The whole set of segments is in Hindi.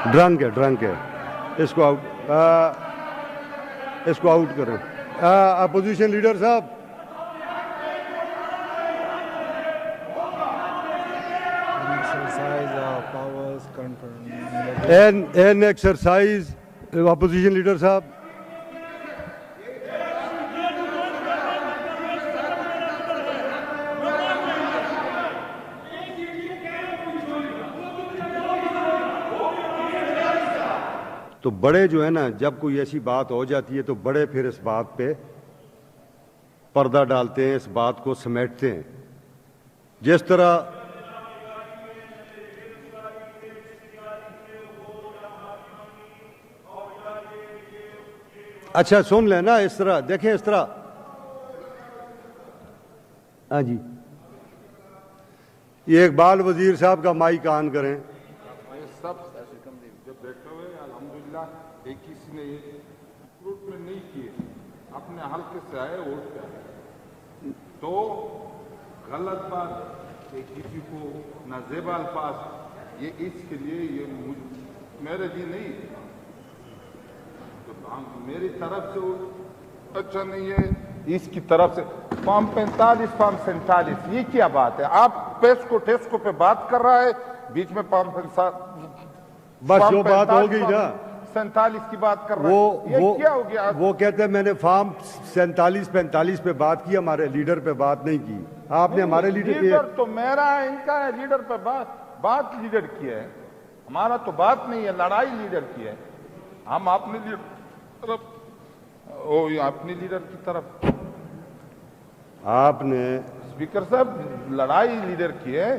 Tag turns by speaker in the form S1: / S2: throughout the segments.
S1: ड्रंक है। इसको आउट करें। अपोजिशन लीडर साहब, एन एक्सरसाइज अपोजिशन लीडर साहब। तो बड़े जो है ना, जब कोई ऐसी बात हो जाती है तो बड़े फिर इस बात पे पर्दा डालते हैं, इस बात को समेटते हैं। जिस तरह अच्छा सुन लेना, इस तरह देखें, इस तरह। हाँ जी, ये इकबाल वजीर साहब का माइक ऑन करें।
S2: सब जब बैठे हुए अल्हम्दुलिल्लाह, एक किसी ने रिक्रूटमेंट नहीं किए, अपने हल्के से आए, वोट पे आए, तो गलत बात कि किसी को नाजेबा अल्फाज, ये इसके लिए ये मेरे लिए नहीं, तो मेरी तरफ से अच्छा नहीं है, इसकी तरफ से फॉर्म 45 फॉर्म 47, ये क्या बात है? आप टेस्को पे बात कर रहा है, बीच में फॉर्म
S1: बस जो बात हो गई ना,
S2: 47 की बात कर रहे हैं, ये क्या हो गया?
S1: वो कहते हैं मैंने फॉर्म 47-45 पे बात की, हमारे लीडर पे बात नहीं की। आपने हमारे
S2: लीडर तो मेरा है, इनका है, लीडर पे बात लीडर की है, हमारा तो बात नहीं है, लड़ाई लीडर की है। हम अपने लीडर तरफ, अपने लीडर की तरफ,
S1: आपने
S2: स्पीकर साहब लड़ाई लीडर की है,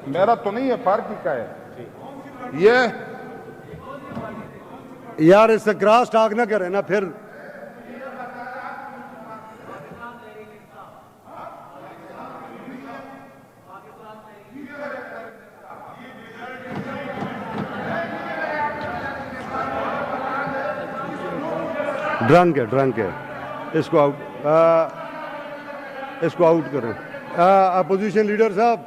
S2: मेरा तो नहीं है, पार्टी का है ये।
S1: यार इससे क्रॉस टॉक ना करें ना फिर। ड्रंक है। इसको आउट करें। अपोजिशन लीडर साहब,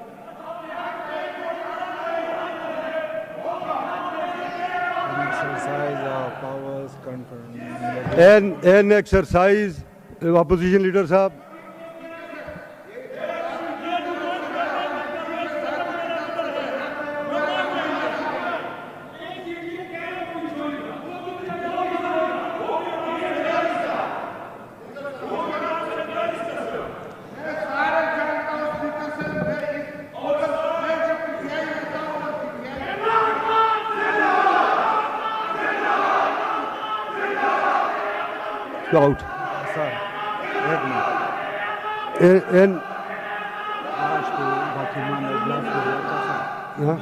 S1: एन एक्सरसाइज अपोजिशन लीडर साहब। आउट
S3: सर, एक मिनट। आज की बाकीमानदा इजलास के लिए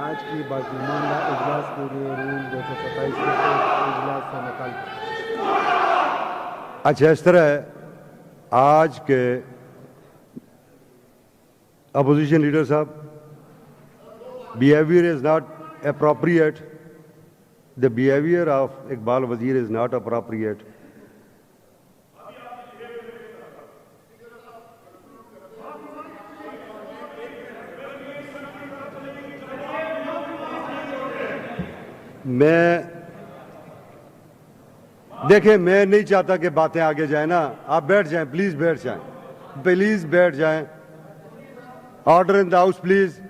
S3: आज की बाकीमानदा इजलास के लिए रूल 227 के इजलास से निकाल।
S1: अच्छा, इस तरह है, आज के अपोजिशन लीडर साहब, behaviour is not appropriate, the behaviour of Iqbal वजीर इज नॉट अप्रोप्रिएट। देखें, मैं नहीं चाहता कि बातें आगे जाए ना। आप बैठ जाएं, प्लीज बैठ जाएं, प्लीज बैठ जाएं। Order in the house please.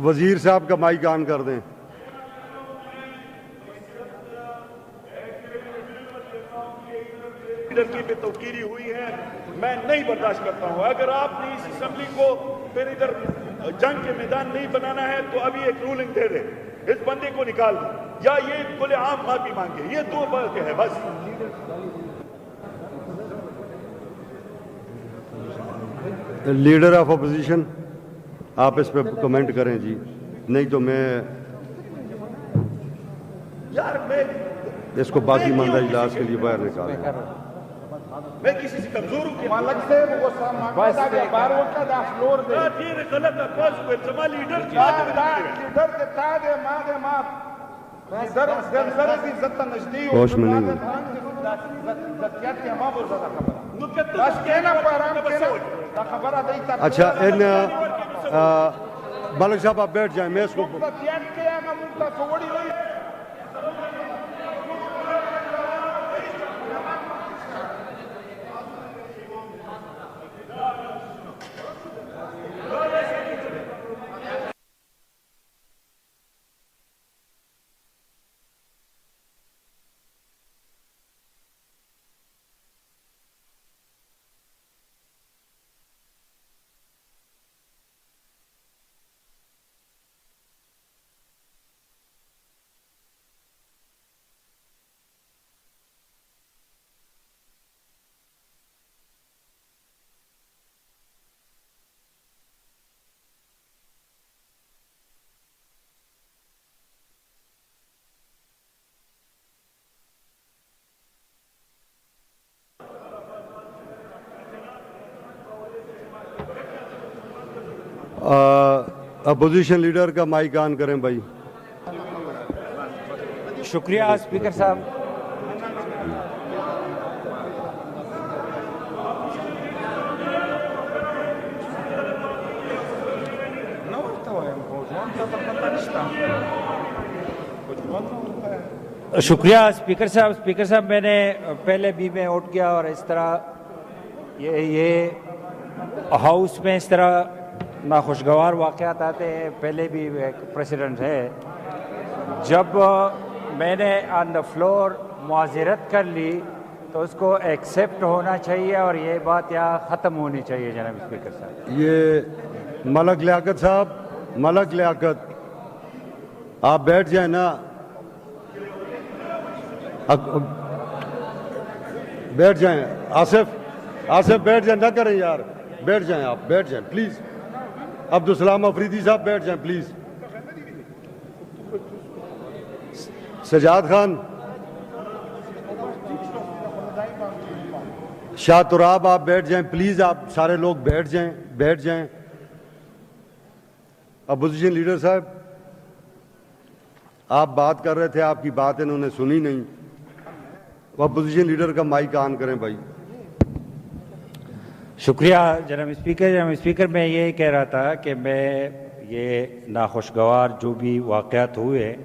S1: वजीर साहब का माइक ऑन कर दें।
S4: लीडर की बेतौकीरी हुई है, मैं नहीं बर्दाश्त करता हूं। अगर आपने इस असेंबली को फिर इधर जंग के मैदान नहीं बनाना है तो अभी एक रूलिंग दे दे, इस बंदे को निकाल दो, या ये खुले आम माफी मांगे, ये दो बात है बस।
S1: लीडर ऑफ अपोजिशन, आप इस पे कमेंट करें जी, नहीं तो मैं इसको बाकी मानदा इजलास के लिए बाहर निकाल।
S4: मैं किसी से कमजोर हूं कि
S2: मालक से वो बस बारो का दा फ्लोर दे
S4: ये गलत अफवाज को जमा लीडर की
S2: लीडर के तागे मागे माफ लीडर जर की इज्जत नजदीक
S1: होश में नहीं
S2: ज़तियत के मां बोल रहा था। बस कहना पर आराम कहना
S1: अच्छा इन मलिक साहब आप बैठ जाएं, मैं इसको अपोजिशन लीडर का माइक ऑन करें भाई।
S5: शुक्रिया स्पीकर साहब। शुक्रिया स्पीकर साहब। स्पीकर साहब मैंने पहले भी मैं उठ गया और इस तरह ये हाउस में इस तरह नाखुशगवार वाक़यात आते हैं। पहले भी एक प्रेसिडेंट है, जब मैंने ऑन द फ्लोर मुआज़रत कर ली तो उसको एक्सेप्ट होना चाहिए और ये बात यहाँ ख़त्म होनी चाहिए जनाब स्पीकर साहब।
S1: ये मलक लियाकत साहब, मलक लियाकत आप बैठ जाए ना, बैठ जाएं। आसिफ बैठ जाए, ना करें यार, बैठ जाएं, आप बैठ जाएं प्लीज। अब्दुल सलाम अफरीदी साहब बैठ जाएं प्लीज। सजाद खान, शाह तुराब आप बैठ जाएं प्लीज। आप सारे लोग बैठ जाएं, बैठ जाएं। अपोजिशन लीडर साहब आप बात कर रहे थे, आपकी बात इन्होंने सुनी नहीं। अपोजिशन लीडर का माइक ऑन करें भाई।
S5: शुक्रिया जनाब स्पीकर। जनाब स्पीकर मैं ये कह रहा था कि मैं ये नाखुशगवार जो भी वाक़यात हुए